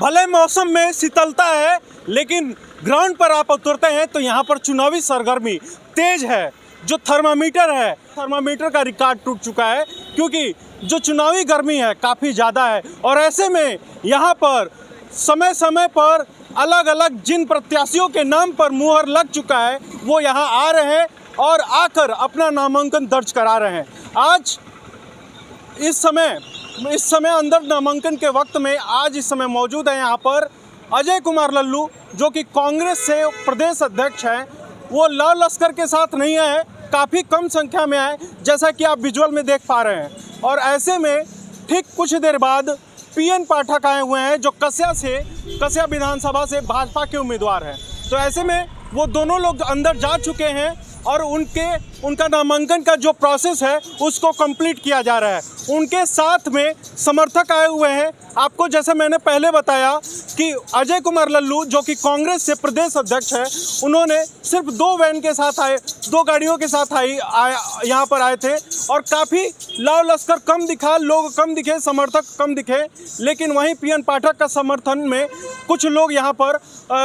भले मौसम में शीतलता है, लेकिन ग्राउंड पर आप उतरते हैं तो यहाँ पर चुनावी सरगर्मी तेज है। जो थर्मामीटर का रिकॉर्ड टूट चुका है, क्योंकि जो चुनावी गर्मी है काफ़ी ज़्यादा है। और ऐसे में यहाँ पर समय समय पर अलग अलग जिन प्रत्याशियों के नाम पर मुहर लग चुका है, वो यहाँ आ रहे हैं और आकर अपना नामांकन दर्ज करा रहे हैं। आज इस समय अंदर नामांकन के वक्त में आज इस समय मौजूद है यहाँ पर अजय कुमार लल्लू, जो कि कांग्रेस से प्रदेश अध्यक्ष हैं। वो लाल लश्कर के साथ नहीं आए, काफ़ी कम संख्या में आए, जैसा कि आप विजुअल में देख पा रहे हैं। और ऐसे में ठीक कुछ देर बाद पीएन पाठक आए हुए हैं, जो कस्या विधानसभा से भाजपा के उम्मीदवार हैं। तो ऐसे में वो दोनों लोग अंदर जा चुके हैं और उनका नामांकन का जो प्रोसेस है उसको कंप्लीट किया जा रहा है। उनके साथ में समर्थक आए हुए हैं। आपको जैसे मैंने पहले बताया कि अजय कुमार लल्लू, जो कि कांग्रेस से प्रदेश अध्यक्ष है, उन्होंने सिर्फ 2 वैन के साथ आए, 2 गाड़ियों के साथ यहाँ पर आए थे। और काफ़ी लाल लश्कर कम दिखा, लोग कम दिखे, समर्थक कम दिखे। लेकिन वहीं पीएन पाठक का समर्थन में कुछ लोग यहाँ पर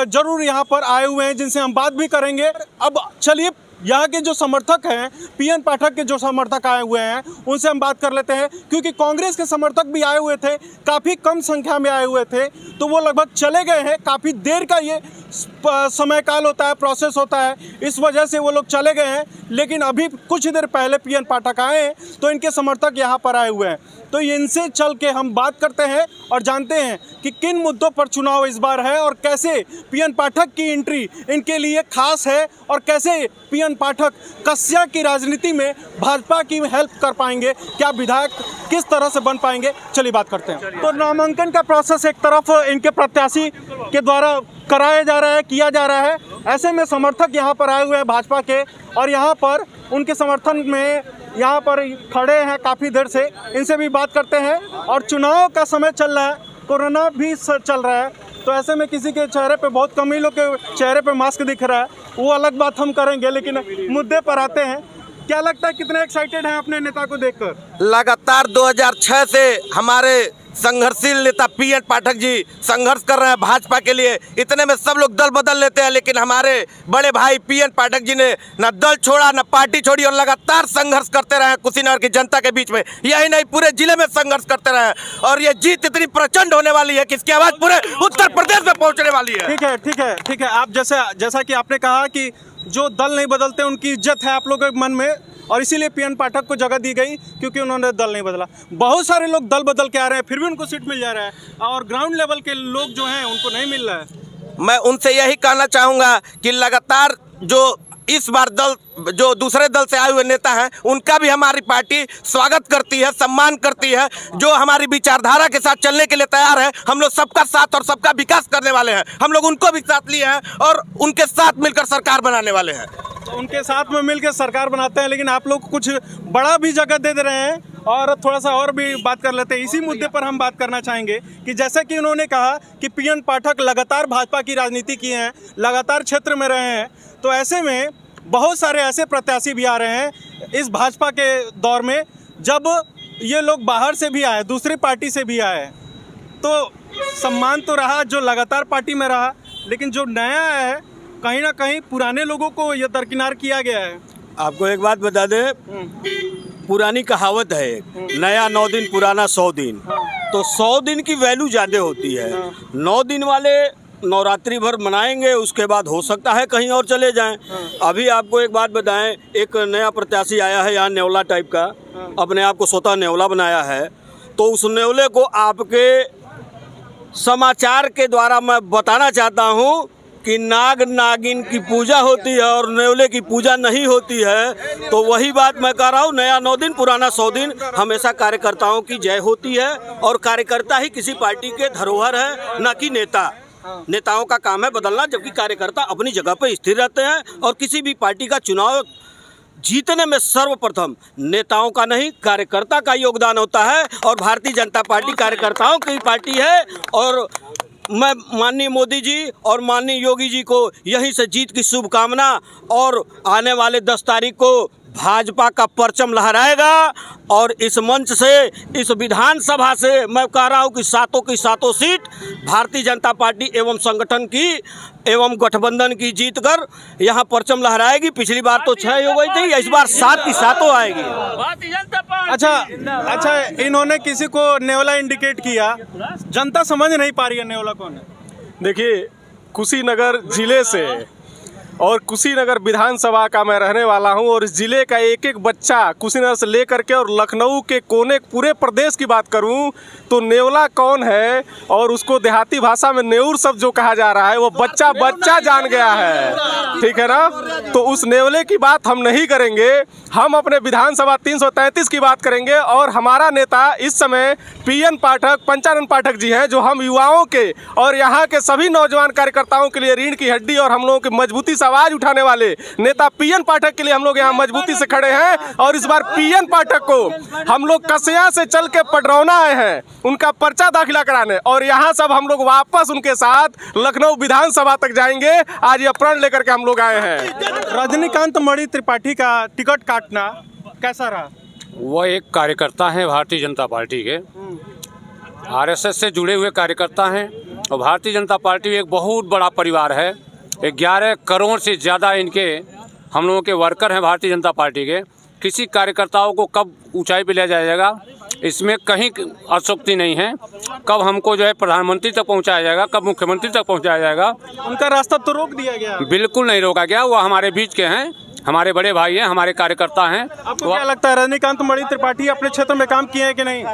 जरूर यहाँ पर आए हुए हैं, जिनसे हम बात भी करेंगे। अब चलिए यहाँ के जो समर्थक हैं, पीएन पाठक के जो समर्थक आए हुए हैं, उनसे हम बात कर लेते हैं। क्योंकि कांग्रेस के समर्थक भी आए हुए थे, काफ़ी कम संख्या में आए हुए थे, तो वो लगभग चले गए हैं। काफ़ी देर का ये समय काल होता है, प्रोसेस होता है, इस वजह से वो लोग चले गए हैं। लेकिन अभी कुछ देर पहले पीएन पाठक आए हैं, तो इनके समर्थक यहाँ पर आए हुए हैं। तो इनसे चल के हम बात करते हैं और जानते हैं कि किन मुद्दों पर चुनाव इस बार है और कैसे पीएन पाठक की एंट्री इनके लिए खास है और कैसे पीएन पाठक कस्या की राजनीति में भाजपा की हेल्प कर पाएंगे, क्या विधायक किस तरह से बन पाएंगे। चलिए बात करते हैं। तो नामांकन का प्रोसेस एक तरफ इनके प्रत्याशी के द्वारा कराया जा रहा है, किया जा रहा है। ऐसे में समर्थक यहाँ पर आए हुए हैं भाजपा के, और यहाँ पर उनके समर्थन में यहाँ पर खड़े हैं काफ़ी देर से। इनसे भी बात करते हैं। और चुनाव का समय चल रहा है, कोरोना भी चल रहा है, तो ऐसे में किसी के चेहरे पे, बहुत कम ही लोग के चेहरे पे मास्क दिख रहा है, वो अलग बात हम करेंगे। लेकिन मुद्दे पर आते हैं। क्या लगता है, कितने एक्साइटेड हैं अपने नेता को देखकर? लगातार 2006 से हमारे संघर्षशील नेता पीएन पाठक जी संघर्ष कर रहे हैं भाजपा के लिए। इतने में सब लोग दल बदल लेते हैं, लेकिन हमारे बड़े भाई पीएन पाठक जी ने न दल छोड़ा न पार्टी छोड़ी और लगातार संघर्ष करते रहे कुशीनगर की जनता के बीच में। यही नहीं, पूरे जिले में संघर्ष करते रहे और ये जीत इतनी प्रचंड होने वाली है कि इसकी आवाज़ पूरे उत्तर प्रदेश में पहुँचने वाली है। ठीक है। आप जैसा कि आपने कहा कि जो दल नहीं बदलते उनकी इज्जत है आप लोगों के मन में, और इसीलिए पीएन पाठक को जगह दी गई क्योंकि उन्होंने दल नहीं बदला। बहुत सारे लोग दल बदल के आ रहे हैं, फिर भी उनको सीट मिल जा रहा है, और ग्राउंड लेवल के लोग जो हैं उनको नहीं मिल रहा है। मैं उनसे यही कहना चाहूँगा कि लगातार जो इस बार जो दूसरे दल से आए हुए नेता हैं, उनका भी हमारी पार्टी स्वागत करती है, सम्मान करती है। जो हमारी विचारधारा के साथ चलने के लिए तैयार है, हम लोग सबका साथ और सबका विकास करने वाले हैं। हम लोग उनको भी साथ लिए हैं और उनके साथ मिलकर सरकार बनाने वाले हैं। उनके साथ में मिलकर सरकार बनाते हैं, लेकिन आप लोग कुछ बड़ा भी जगह दे रहे हैं। और थोड़ा सा और भी बात कर लेते हैं। इसी मुद्दे पर हम बात करना चाहेंगे कि जैसे कि उन्होंने कहा कि पीएन पाठक लगातार भाजपा की राजनीति किए हैं, लगातार क्षेत्र में रहे हैं, तो ऐसे में बहुत सारे ऐसे प्रत्याशी भी आ रहे हैं इस भाजपा के दौर में, जब ये लोग बाहर से भी आए, दूसरी पार्टी से भी आए, तो सम्मान तो रहा जो लगातार पार्टी में रहा, लेकिन जो नया है कहीं ना कहीं पुराने लोगों को ये दरकिनार किया गया है। आपको एक बात बता दें, पुरानी कहावत है एक, नया 9 दिन पुराना 100 दिन। तो 100 दिन की वैल्यू ज़्यादा होती है। 9 दिन वाले नवरात्रि भर मनाएंगे, उसके बाद हो सकता है कहीं और चले जाएं। अभी आपको एक बात बताएं, एक नया प्रत्याशी आया है यहाँ नेवला टाइप का, अपने आप को स्वतः नेवला बनाया है। तो उस नेवले को आपके समाचार के द्वारा मैं बताना चाहता हूँ कि नाग नागिन की पूजा होती है और नेवले की पूजा नहीं होती है। तो वही बात मैं कह रहा हूँ, नया 9 दिन पुराना 100 दिन। हमेशा कार्यकर्ताओं की जय होती है और कार्यकर्ता ही किसी पार्टी के धरोहर है, न कि नेता। नेताओं का काम है बदलना, जबकि कार्यकर्ता अपनी जगह पर स्थिर रहते हैं। और किसी भी पार्टी का चुनाव जीतने में सर्वप्रथम नेताओं का नहीं, कार्यकर्ता का योगदान होता है। और भारतीय जनता पार्टी कार्यकर्ताओं की पार्टी है। और मैं माननीय मोदी जी और माननीय योगी जी को यहीं से जीत की शुभकामना, और आने वाले 10 तारीख को भाजपा का परचम लहराएगा। और इस मंच से, इस विधानसभा से मैं कह रहा हूँ कि सातों की सातों सीट भारतीय जनता पार्टी एवं संगठन की एवं गठबंधन की जीत कर यहाँ परचम लहराएगी। पिछली बार तो 6 हो गई थी, इस बार 7 की 7 आएगी। भारतीय जनता पार्टी। अच्छा, इन्होंने किसी को नेवला इंडिकेट किया, जनता समझ नहीं पा रही है नेवला कौन है। देखिए, कुशीनगर जिले से और कुशीनगर विधानसभा का मैं रहने वाला हूं और इस जिले का एक एक बच्चा कुशीनगर से लेकर के और लखनऊ के कोने पूरे प्रदेश की बात करूं तो नेवला कौन है और उसको देहाती भाषा में नेऊर शब्द जो कहा जा रहा है वो बच्चा बच्चा जान गया है, ठीक है ना। तो उस नेवले की बात हम नहीं करेंगे, हम अपने विधानसभा 333 की बात करेंगे। और हमारा नेता इस समय पीएन पाठक, पंचानन पाठक जी हैं, जो हम युवाओं के और यहाँ के सभी नौजवान कार्यकर्ताओं के लिए रीढ़ की हड्डी और हम लोगों की मजबूती से आवाज उठाने वाले नेता पीएन पाठक के लिए हम लोग यहाँ मजबूती से खड़े हैं। और इस बार पीएन पाठक को हम लोग कसिया से चल के पडरौना आए हैं उनका पर्चा दाखिला कराने, और यहाँ सब हम लोग वापस उनके साथ लखनऊ विधानसभा तक जाएंगे। आज ये प्रण लेकर के हम लोग आए हैं। रजनीकांत मणि त्रिपाठी का टिकट काटना कैसा रहा? वो एक कार्यकर्ता हैं भारतीय जनता पार्टी के, आरएसएस से जुड़े हुए कार्यकर्ता हैं और भारतीय जनता पार्टी एक बहुत बड़ा परिवार है। 11 करोड़ से ज़्यादा इनके हम लोगों के वर्कर हैं भारतीय जनता पार्टी के। किसी कार्यकर्ताओं को कब ऊंचाई पे ले जाया जाएगा इसमें कहीं अशोक्ति नहीं है। कब हमको जो है प्रधानमंत्री तक पहुंचाया जाएगा, कब मुख्यमंत्री तक पहुंचाया जाएगा, उनका रास्ता तो रोक दिया गया। बिल्कुल नहीं रोका गया। वो हमारे बीच के हैं, हमारे बड़े भाई हैं, हमारे कार्यकर्ता हैं। आपको क्या लगता है रजनीकांत मणि त्रिपाठी अपने क्षेत्र में काम किए हैं कि नहीं?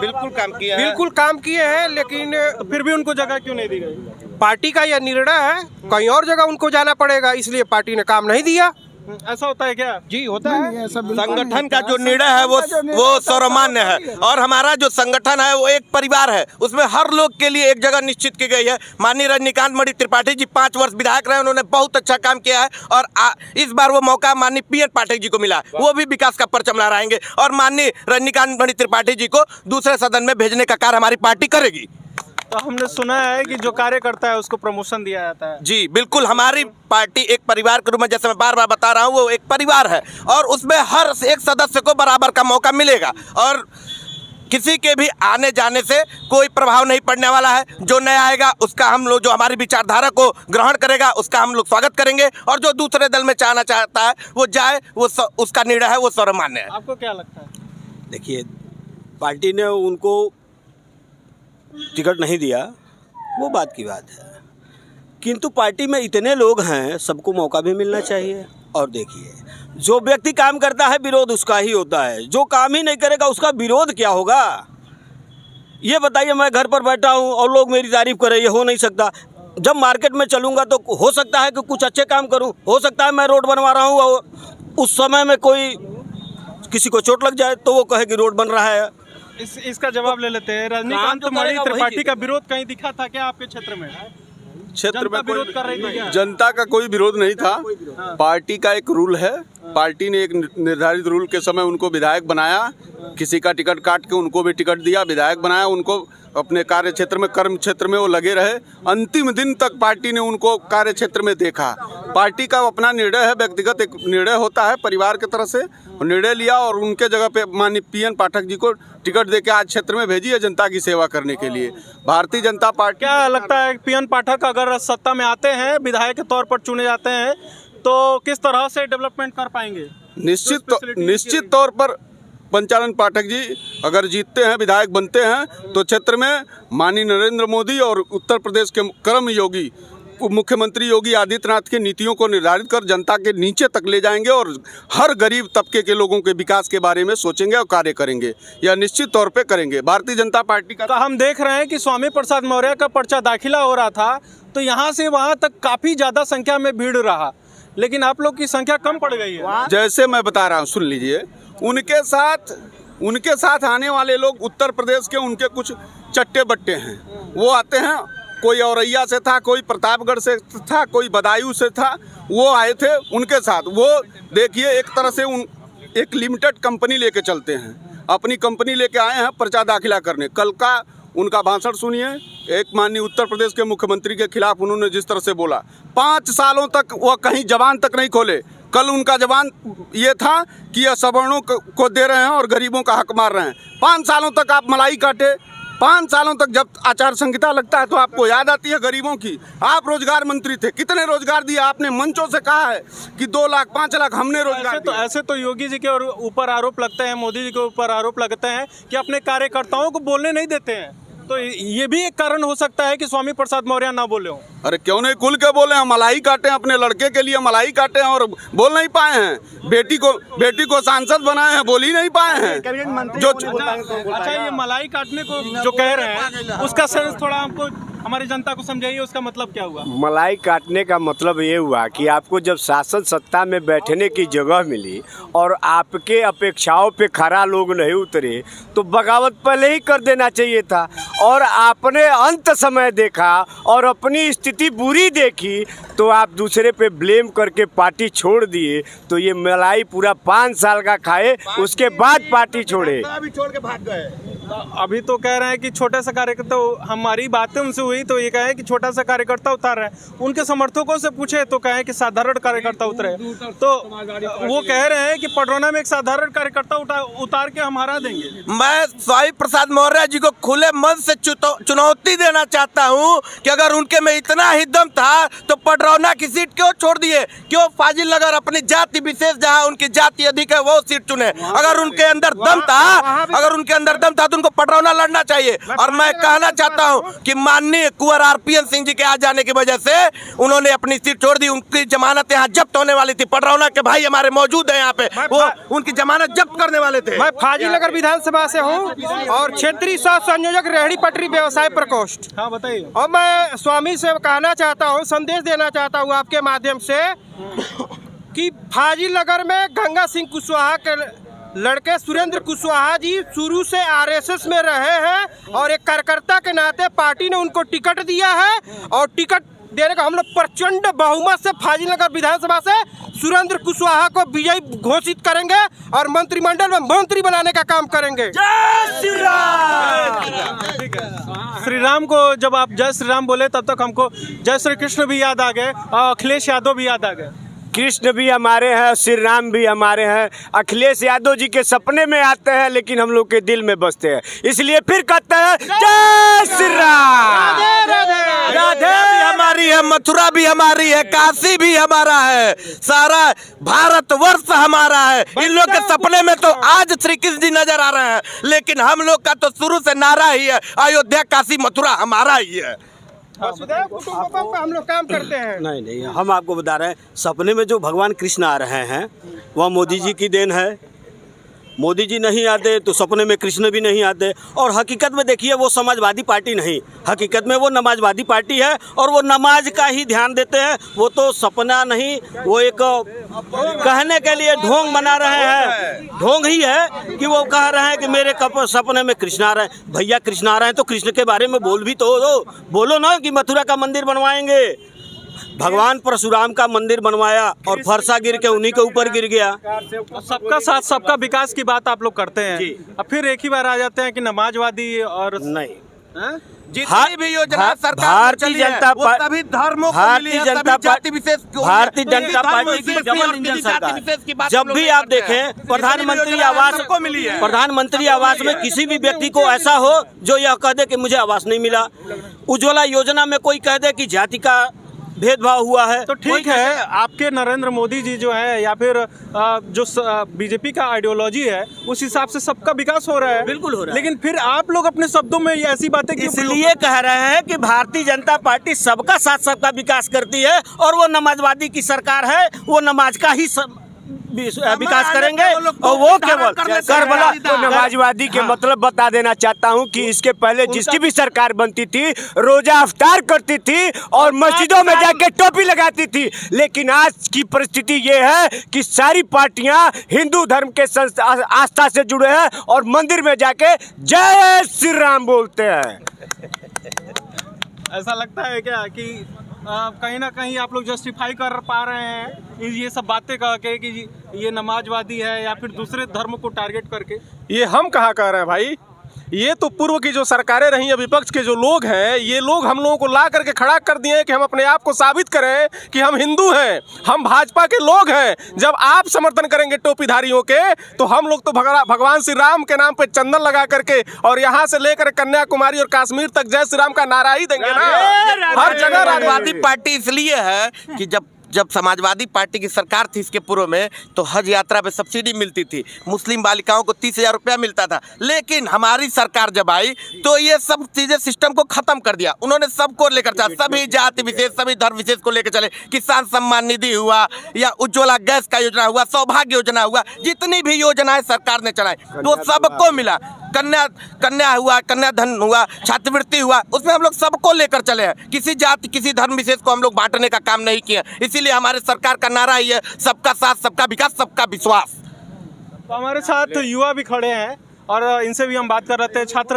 बिल्कुल काम किया है। बिल्कुल काम किए हैं, लेकिन तो फिर भी उनको जगह क्यों नहीं दी गई? पार्टी का यह निर्णय है, कहीं और जगह उनको जाना पड़ेगा, इसलिए पार्टी ने काम नहीं दिया। ऐसा होता है क्या? जी होता है। संगठन का जो निर्णय है वो सर्वमान्य है और हमारा जो संगठन है वो एक परिवार है, उसमें हर लोग के लिए एक जगह निश्चित की गई है। माननीय रजनीकांत मणि त्रिपाठी जी 5 वर्ष विधायक रहे, उन्होंने बहुत अच्छा काम किया है और इस बार वो मौका माननीय पीएन पाठक जी को मिला, वो भी विकास का परचम लहराएंगे और माननीय रजनीकांत मणि त्रिपाठी जी को दूसरे सदन में भेजने का कार्य हमारी पार्टी करेगी। तो हमने सुना है कि जो कार्यकर्ता है उसको प्रमोशन दिया जाता है। जी बिल्कुल, हमारी पार्टी एक परिवार के रूप में, जैसे मैं बार बार बता रहा हूँ, वो एक परिवार है और उसमें हर एक सदस्य को बराबर का मौका मिलेगा और किसी के भी आने जाने से कोई प्रभाव नहीं पड़ने वाला है। जो नया आएगा उसका हम लोग, जो हमारी विचारधारा को ग्रहण करेगा उसका हम लोग स्वागत करेंगे और जो दूसरे दल में जाना चाहता है वो जाए, वो उसका निर्णय है, वो सर्वमान्य है। आपको क्या लगता है? देखिए, पार्टी ने उनको टिकट नहीं दिया, वो बात की बात है, किंतु पार्टी में इतने लोग हैं, सबको मौका भी मिलना चाहिए। और देखिए, जो व्यक्ति काम करता है विरोध उसका ही होता है, जो काम ही नहीं करेगा उसका विरोध क्या होगा? ये बताइए, मैं घर पर बैठा हूँ और लोग मेरी तारीफ करें, ये हो नहीं सकता। जब मार्केट में चलूँगा तो हो सकता है कि कुछ अच्छे काम करूँ, हो सकता है मैं रोड बनवा रहा हूँ और उस समय में कोई किसी को चोट लग जाए तो वो कहे कि रोड बन रहा है। इसका जवाब ले लेते हैं। रजनीकांत मणि त्रिपाठी का विरोध कहीं दिखा था क्या आपके क्षेत्र में? क्षेत्र में विरोध कर रही थी क्या? जनता का कोई विरोध नहीं था। पार्टी का एक रूल है, पार्टी ने एक निर्धारित रूल के समय उनको विधायक बनाया, किसी का टिकट काट के उनको भी टिकट दिया, विधायक बनाया, उनको अपने कार्य क्षेत्र में, कर्म क्षेत्र में वो लगे रहे। अंतिम दिन तक पार्टी ने उनको कार्य क्षेत्र में देखा। पार्टी का अपना निर्णय है, व्यक्तिगत एक निर्णय होता है, परिवार की तरफ से निर्णय लिया और उनके जगह पे माननीय पीएन पाठक जी को टिकट देके आज क्षेत्र में भेजी है जनता की सेवा करने के लिए। भारतीय जनता पार्टी, क्या लगता है पीएन पाठक अगर सत्ता में आते हैं, विधायक के तौर पर चुने जाते हैं, तो किस तरह से डेवलपमेंट कर पाएंगे? निश्चित तौर पर पंचानन पाठक जी अगर जीतते हैं, विधायक बनते हैं, तो क्षेत्र में माननीय नरेंद्र मोदी और उत्तर प्रदेश के कर्म योगी मुख्यमंत्री योगी आदित्यनाथ की नीतियों को निर्धारित कर जनता के नीचे तक ले जाएंगे और हर गरीब तबके के लोगों के विकास के बारे में सोचेंगे और कार्य करेंगे। यह निश्चित तौर पे करेंगे। भारतीय जनता पार्टी का हम देख रहे हैं कि स्वामी प्रसाद मौर्य का पर्चा दाखिला हो रहा था, तो यहाँ से वहाँ तक काफ़ी ज़्यादा संख्या में भीड़ रहा, लेकिन आप लोग की संख्या कम पड़ गई है। जैसे मैं बता रहा हूँ, सुन लीजिए, उनके साथ आने वाले लोग उत्तर प्रदेश के उनके कुछ चट्टे बट्टे हैं, वो आते हैं, कोई औरैया से था, कोई प्रतापगढ़ से था, कोई बदायूं से था, वो आए थे उनके साथ। वो देखिए, एक तरह से एक लिमिटेड कंपनी लेके चलते हैं, अपनी कंपनी लेके आए हैं पर्चा दाखिला करने। कल का उनका भाषण सुनिए, एक माननीय उत्तर प्रदेश के मुख्यमंत्री के खिलाफ उन्होंने जिस तरह से बोला, 5 सालों तक वह कहीं जबान तक नहीं खोले, कल उनका जवान ये था कि ये सवर्णों को दे रहे हैं और गरीबों का हक मार रहे हैं। 5 सालों तक आप मलाई काटे, 5 सालों तक जब आचार संहिता लगता है तो आपको याद आती है गरीबों की। आप रोजगार मंत्री थे, कितने रोजगार दिया आपने? मंचों से कहा है कि 2 लाख 5 लाख हमने रोजगार दिया। ऐसे तो योगी जी के ऊपर आरोप लगते हैं, मोदी जी के ऊपर आरोप लगते हैं कि अपने कार्यकर्ताओं को बोलने नहीं देते हैं। तो ये भी एक कारण हो सकता है कि स्वामी प्रसाद मौर्य ना बोले हो। अरे क्यों नहीं खुल के बोले हैं? मलाई काटे, अपने लड़के के लिए मलाई काटे हैं और बोल नहीं पाए हैं। बेटी को सांसद बनाए हैं, बोल ही नहीं पाए हैं। जो अच्छा, ये मलाई काटने को जो कह रहे हैं उसका सेंस थोड़ा हमको, हमारी जनता को समझाइए, उसका मतलब क्या हुआ? मलाई काटने का मतलब ये हुआ कि आपको जब शासन सत्ता में बैठने की जगह मिली और आपके अपेक्षाओं पे खरा लोग नहीं उतरे तो बगावत पहले ही कर देना चाहिए था। और आपने अंत समय देखा और अपनी स्थिति बुरी देखी तो आप दूसरे पे ब्लेम करके पार्टी छोड़ दिए। तो ये मलाई पूरा 5 साल का खाए, उसके बाद पार्टी छोड़े। छोड़ के भाग गए। अभी तो कह रहे हैं कि छोटे से कार्यकर्ता, हमारी बातें उनसे हुई तो ये कहे कि छोटा सा कार्यकर्ता उतार रहे हैं। उनके समर्थकों से पूछे तो कहे कि साधारण कार्यकर्ता उतरे। तो वो कह रहे हैं कि पडरौना में एक साधारण कार्यकर्ता उतार के हम हरा देंगे। मैं स्वामी प्रसाद मौर्य जी को खुले मन से चुनौती देना चाहता हूं कि अगर उनके में इतना ही दम था तो पडरौना की सीट क्यों छोड़ दिए? क्यों फाजिल नगर अपनी जाति विशेष जहां उनकी जाति अधिक है वो सीट चुने? अगर उनके अंदर दम था तो उनको पडरौना लड़ना चाहिए। और मैं कहना चाहता हूं कि माननीय कुंवर आरपीएन सिंह जी के आ जाने की वजह से उन्होंने अपनी सीट छोड़ दी। उनकी जमानत यहाँ जब्त होने वाली थी। पडरौना के भाई हमारे मौजूद हैं यहाँ पे, वो उनकी जमानत जब्त करने वाले थे। मैं फाजिल नगर विधानसभा से हूँ और क्षेत्रीय सह संयोजक रेहड़ी पटरी व्यवसाय प्रकोष्ठ। हाँ बताइए। और मैं स्वामी से कहना चाहता हूँ, संदेश देना चाहता हूँ आपके माध्यम से कि फाजिल नगर में गंगा सिंह कुशवाहा के लड़के सुरेंद्र कुशवाहा जी शुरू से आरएसएस में रहे हैं और एक कार्यकर्ता के नाते पार्टी ने उनको टिकट दिया है और टिकट देने का हम लोग प्रचंड बहुमत से फाजिल नगर विधानसभा से सुरेंद्र कुशवाहा को विजयी घोषित करेंगे और मंत्रिमंडल में मंत्री बनाने का काम करेंगे। श्री राम को जब आप जय श्री राम बोले तब तक हमको जय श्री कृष्ण भी याद आ गए और अखिलेश यादव भी याद आ गए। कृष्ण भी हमारे हैं, श्री राम भी हमारे हैं। अखिलेश यादव जी के सपने में आते हैं लेकिन हम लोग के दिल में बसते हैं, इसलिए फिर कहते हैं जय श्री राम। राधे भी हमारी है, मथुरा भी हमारी है, काशी भी हमारा है, सारा भारतवर्ष हमारा है। इन लोग के सपने में तो आज श्री कृष्ण जी नजर आ रहे हैं, लेकिन हम लोग का तो शुरू से नारा ही है अयोध्या काशी मथुरा हमारा ही है। वसुदेव कुटुंबकम पे हम लोग काम करते हैं। नहीं, हम आपको बता रहे हैं सपने में जो भगवान कृष्ण आ रहे हैं वह मोदी जी की देन है। मोदी जी नहीं आते तो सपने में कृष्ण भी नहीं आते। और हकीकत में देखिए वो समाजवादी पार्टी नहीं, हकीकत में वो नमाजवादी पार्टी है और वो नमाज का ही ध्यान देते हैं। वो तो सपना नहीं, वो एक कहने के लिए ढोंग बना रहे हैं। ढोंग ही है कि वो कह रहे हैं कि मेरे सपने में कृष्ण आ रहे हैं। भैया कृष्ण आ रहे हैं तो कृष्ण के बारे में बोल भी तो दो, बोलो ना कि मथुरा का मंदिर बनवाएंगे। भगवान परशुराम का मंदिर बनवाया और फरसा गिर के उन्हीं के ऊपर गिर गया। सबका साथ सबका विकास की बात आप लोग करते हैं, अब फिर एक ही बार आ जाते हैं कि समाजवादी और नहीं। जितनी भी योजना सरकार भारतीय जनता पार्टी, सभी धर्मों को भारतीय जनता पार्टी, भारतीय जनता पार्टी की डबल इंजन सरकार। जब भी आप देखें प्रधानमंत्री आवास को मिली है, प्रधानमंत्री आवास में किसी भी व्यक्ति को ऐसा हो जो यह कह दे कि मुझे आवास नहीं मिला। उज्ज्वला योजना में कोई कह दे कि जाति का भेदभाव हुआ है तो ठीक है। आपके नरेंद्र मोदी जी जो है या फिर जो बीजेपी का आइडियोलॉजी है उस हिसाब से सबका विकास हो रहा है। बिल्कुल हो रहा है, लेकिन फिर आप लोग अपने शब्दों में ये ऐसी बातें इसलिए कह रहे हैं कि भारतीय जनता पार्टी सबका साथ सबका विकास करती है और वो नमाजवादी की सरकार है। वो नमाज का ही विकास करेंगे और वो केवल करबला तो नमाजवादी के मतलब बता देना चाहता हूं कि इसके पहले जिसकी भी सरकार बनती थी रोजा अफ्तार करती थी और मस्जिदों में जाके टोपी लगाती थी। लेकिन आज की परिस्थिति ये है कि सारी पार्टियां हिंदू धर्म के आस्था से जुड़े हैं और मंदिर में जाके जय श्री राम बोलते हैं। ऐसा लगता है क्या कि कहीं ना कहीं आप लोग जस्टिफाई कर पा रहे हैं ये सब बातें कह के कि ये नमाजवादी है या फिर दूसरे धर्म को टारगेट करके? ये हम कहाँ कह रहे हैं भाई, ये तो पूर्व की जो सरकारें रही हैं, विपक्ष के जो लोग हैं, ये लोग हम लोगों को ला करके खड़ा कर दिए हैं कि हम अपने आप को साबित करें कि हम हिंदू हैं, हम भाजपा के लोग हैं। जब आप समर्थन करेंगे टोपीधारियों के, तो हम लोग तो भगवान श्री राम के नाम पे चंदन लगा करके और यहाँ से लेकर कन्याकुमारी और कश्मीर तक जय श्री राम का नारा ही देंगे ना। हर जगह समाजवादी पार्टी इसलिए है कि जब समाजवादी पार्टी की सरकार थी इसके पूर्व में, तो हज यात्रा पे सब्सिडी मिलती थी, मुस्लिम बालिकाओं को 30,000 रुपया मिलता था। लेकिन हमारी सरकार जब आई तो ये सब चीज़ें सिस्टम को ख़त्म कर दिया। उन्होंने सबको लेकर चला, सभी जाति विशेष, सभी धर्म विशेष को लेकर चले। किसान सम्मान निधि हुआ या उज्ज्वला गैस का योजना हुआ, सौभाग्य योजना हुआ, जितनी भी योजनाएं सरकार ने चलाई तो सबको मिला। कन्या हुआ, कन्याधन हुआ, छात्रवृत्ति हुआ, उसमें हम लोग सबको लेकर चले हैं। किसी जाति किसी धर्म विशेष को हम लोग बांटने का काम नहीं किया। इसीलिए हमारे सरकार का नारा ही है सबका साथ, सबका विकास, सबका विश्वास। तो हमारे साथ युवा भी खड़े हैं और इनसे भी हम बात कर रहे थे। छात्र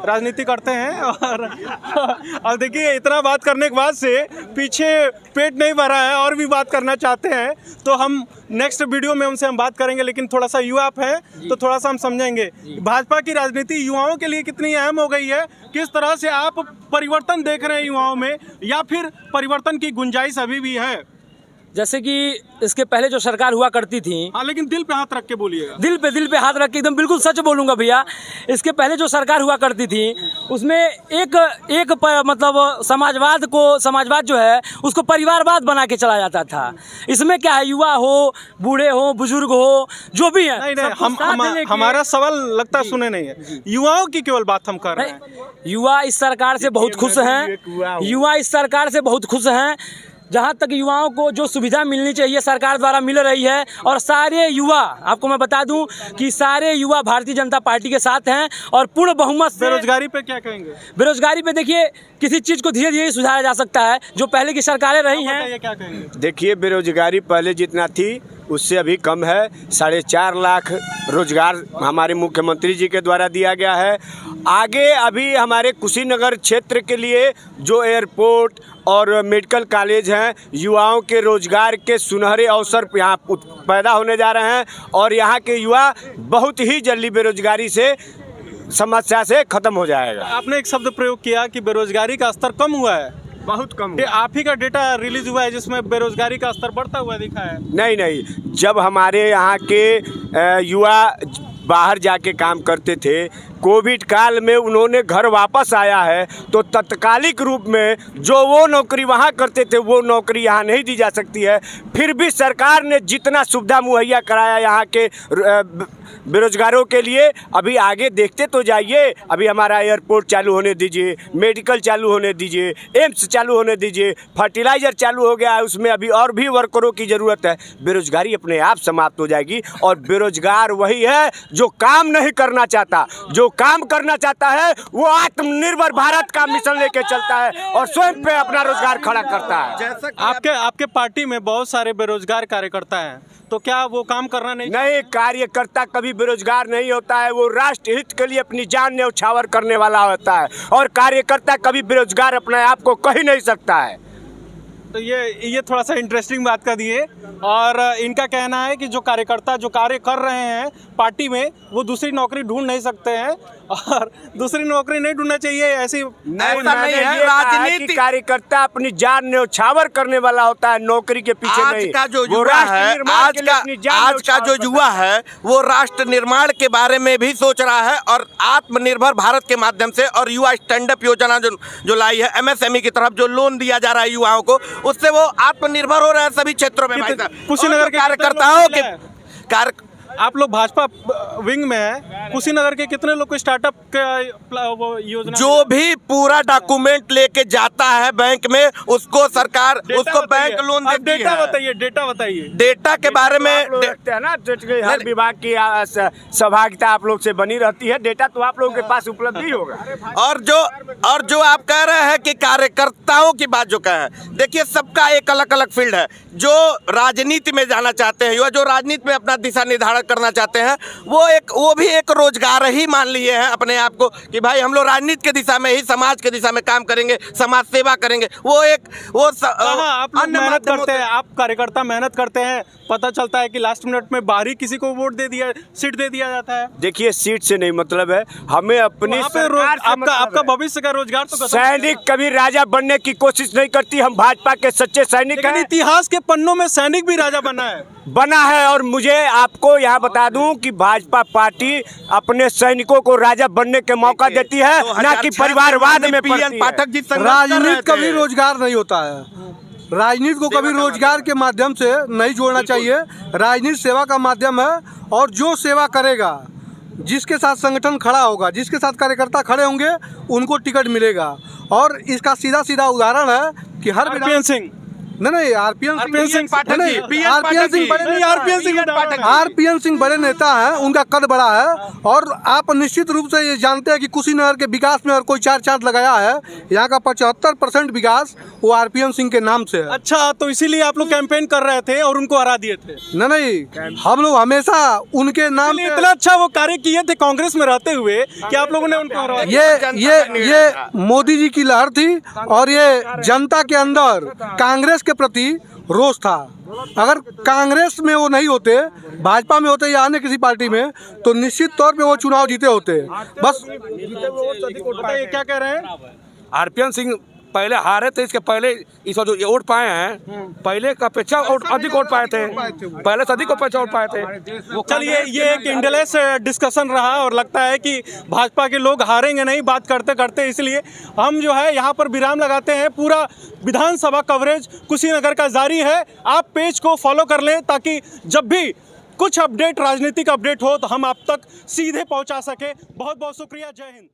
राजनीति करते हैं और देखिए इतना बात करने के बाद से पीछे पेट नहीं भरा है और भी बात करना चाहते हैं, तो हम नेक्स्ट वीडियो में उनसे हम बात करेंगे। लेकिन थोड़ा सा युवा है तो थोड़ा सा हम समझेंगे भाजपा की राजनीति युवाओं के लिए कितनी अहम हो गई है, किस तरह से आप परिवर्तन देख रहे हैं युवाओं में, या फिर परिवर्तन की गुंजाइश अभी भी है। जैसे कि इसके पहले जो सरकार हुआ करती थी, हाँ, लेकिन दिल पे हाथ रख के बोलिएगा। दिल पे हाथ रख के एकदम बिल्कुल सच बोलूँगा भैया। इसके पहले जो सरकार हुआ करती थी उसमें एक मतलब समाजवाद जो है उसको परिवारवाद बना के चला जाता था। इसमें क्या है, युवा हो, बूढ़े हो, बुजुर्ग हो, जो भी है, नहीं, हमारा सवाल लगता सुने नहीं है, युवाओं की केवल बात हम कर रहे हैं। युवा इस सरकार से बहुत खुश हैं, युवा इस सरकार से बहुत खुश हैं। जहाँ तक युवाओं को जो सुविधा मिलनी चाहिए सरकार द्वारा मिल रही है, और सारे युवा, आपको मैं बता दूं कि सारे युवा भारतीय जनता पार्टी के साथ हैं और पूर्ण बहुमत से। बेरोजगारी पे क्या कहेंगे? बेरोजगारी पे देखिए किसी चीज़ को धीरे धीरे सुधारा जा सकता है, जो पहले की सरकारें रही हैं। ये क्या कहेंगे? देखिए, बेरोजगारी पहले जितना थी उससे अभी कम है। 4.5 लाख रोजगार हमारे मुख्यमंत्री जी के द्वारा दिया गया है। आगे अभी हमारे कुशीनगर क्षेत्र के लिए जो एयरपोर्ट और मेडिकल कॉलेज हैं, युवाओं के रोजगार के सुनहरे अवसर यहाँ पैदा होने जा रहे हैं और यहाँ के युवा बहुत ही जल्दी बेरोजगारी से समस्या से ख़त्म हो जाएगा। आपने एक शब्द प्रयोग किया कि बेरोजगारी का स्तर कम हुआ है, बहुत कम। आप ही का डेटा रिलीज हुआ है जिसमें बेरोजगारी का स्तर बढ़ता हुआ दिखा है। नहीं, जब हमारे यहाँ के युवा बाहर जाके काम करते थे, कोविड काल में उन्होंने घर वापस आया है, तो तत्कालिक रूप में जो वो नौकरी वहाँ करते थे वो नौकरी यहाँ नहीं दी जा सकती है। फिर भी सरकार ने जितना सुविधा मुहैया कराया यहाँ के बेरोजगारों के लिए, अभी आगे देखते तो जाइए। अभी हमारा एयरपोर्ट चालू होने दीजिए, मेडिकल चालू होने दीजिए, एम्स चालू होने दीजिए, फर्टिलाइज़र चालू हो गया है, उसमें अभी और भी वर्करों की ज़रूरत है। बेरोजगारी अपने आप समाप्त हो जाएगी। और बेरोजगार वही है जो काम नहीं करना चाहता। जो काम करना चाहता है वो आत्मनिर्भर भारत का मिशन लेके चलता है और स्वयं पे अपना रोजगार खड़ा करता है। आपके पार्टी में बहुत सारे बेरोजगार कार्यकर्ता हैं, तो क्या वो काम करना नहीं? कार्यकर्ता कभी बेरोजगार नहीं होता है, वो राष्ट्र हित के लिए अपनी जान न्यौछावर करने वाला होता है। और कार्यकर्ता कभी बेरोजगार अपने आप को कह ही नहीं सकता है। तो ये थोड़ा सा इंटरेस्टिंग बात कर दिए। और इनका कहना है कि जो कार्यकर्ता जो कार्य कर रहे हैं पार्टी में, वो दूसरी नौकरी ढूंढ नहीं सकते हैं और दूसरी नौकरी नहीं ढूंढना चाहिए, ऐसी ऐसा नहीं है। राजनीति कार्यकर्ता अपनी जान न्यौछावर करने वाला होता है, नौकरी के पीछे आज नहीं। का जो युवा है, आज का जो युवा है वो राष्ट्र निर्माण के बारे में भी सोच रहा है और आत्मनिर्भर भारत के माध्यम से और युवा स्टैंड अप योजना जो लाई है, MSME की तरफ जो लोन दिया जा रहा है युवाओं को, उससे वो आत्मनिर्भर हो रहे हैं सभी क्षेत्रों में। कुशीनगर के कार्यकर्ताओं के आप लोग भाजपा विंग में है, कुशीनगर के कितने लोग को स्टार्टअप का वो योजना? जो भी पूरा डॉक्यूमेंट लेके जाता है बैंक में, उसको सरकार उसको बैंक लोन देती है। डेटा बताइए। डेटा के बारे में रखते हैं ना, हर विभाग की सहभागिता आप लोग से बनी रहती है। डेटा तो आप लोगों के पास उपलब्ध ही होगा। और जो आप कह रहे हैं कि कार्यकर्ताओं की बात जो कह, देखिए सबका एक अलग अलग फील्ड है। जो राजनीति में जाना चाहते हैं, जो राजनीति में अपना दिशा निर्धारण करना चाहते हैं, वो भी एक रोजगार ही मान लिए हैं अपने आप को कि भाई हम लोग राजनीति के दिशा में ही, समाज के दिशा में काम करेंगे, समाज सेवा करेंगे। आप लोग मेहनत करते हैं, आप कार्यकर्ता मेहनत करते हैं, पता चलता है कि लास्ट मिनट में बाहरी किसी को वोट दे दिया, सीट दे दिया जाता है। देखिए, सीट से नहीं मतलब है, हमें अपनी वहाँ पे सरकार से मतलब आपका है। भविष्य का रोजगार तो खत्म सैनिक कभी राजा बनने की कोशिश नहीं करती। हम भाजपा के सच्चे सैनिक लेकिन हैं। इतिहास के पन्नों में सैनिक भी राजा बना है। और मुझे आपको यहाँ बता दूं कि भाजपा पार्टी अपने सैनिकों को राजा बनने के मौका देती है, ना कि परिवारवाद में पड़ती है। पाठक जी राजनीति कभी रोजगार नहीं होता है। राजनीति को कभी रोजगार के माध्यम से नहीं जोड़ना चाहिए। राजनीति सेवा का माध्यम है, और जो सेवा करेगा, जिसके साथ संगठन खड़ा होगा, जिसके साथ कार्यकर्ता खड़े होंगे, उनको टिकट मिलेगा। और इसका सीधा सीधा उदाहरण है कि हर आरपीएन सिंह नहीं आरपीएन सिंह आरपीएन सिंह बड़े नेता हैं, उनका कद बड़ा है। और आप निश्चित रूप से ये जानते हैं कि कुशीनगर के विकास में और कोई चार चांद लगाया है। यहाँ का 75% विकास वो आरपीएन सिंह के नाम से है। अच्छा, तो इसीलिए आप लोग कैंपेन कर रहे थे और उनको हरा दिए थे? नहीं, हम लोग हमेशा उनके नाम पे इतना अच्छा वो कार्य किए थे कांग्रेस में रहते हुए कि आप लोगों ने उनको हरा ये मोदी जी की लहर थी, और ये जनता के अंदर कांग्रेस के प्रति रोष था। अगर कांग्रेस में वो नहीं होते, भाजपा में होते या अन्य किसी पार्टी में, तो निश्चित तौर पे वो चुनाव जीते होते। बस बताइए क्या कह रहे हैं? आरपीएन सिंह पहले हारे थे, इसके पहले इस बार जो वोट पाए हैं, पहले का अपेक्षा अधिक वोट पाए थे, पहले से अधिक अपेक्षा वोट पाए थे। चलिए, ये एक इंडलेस डिस्कशन रहा और लगता है कि भाजपा के लोग हारेंगे नहीं बात करते करते, इसलिए हम जो है यहाँ पर विराम लगाते हैं। पूरा विधानसभा कवरेज कुशीनगर का जारी है। आप पेज को फॉलो कर लें ताकि जब भी कुछ अपडेट, राजनीतिक अपडेट हो, तो हम आप तक सीधे पहुँचा सके। बहुत बहुत शुक्रिया। जय हिंद।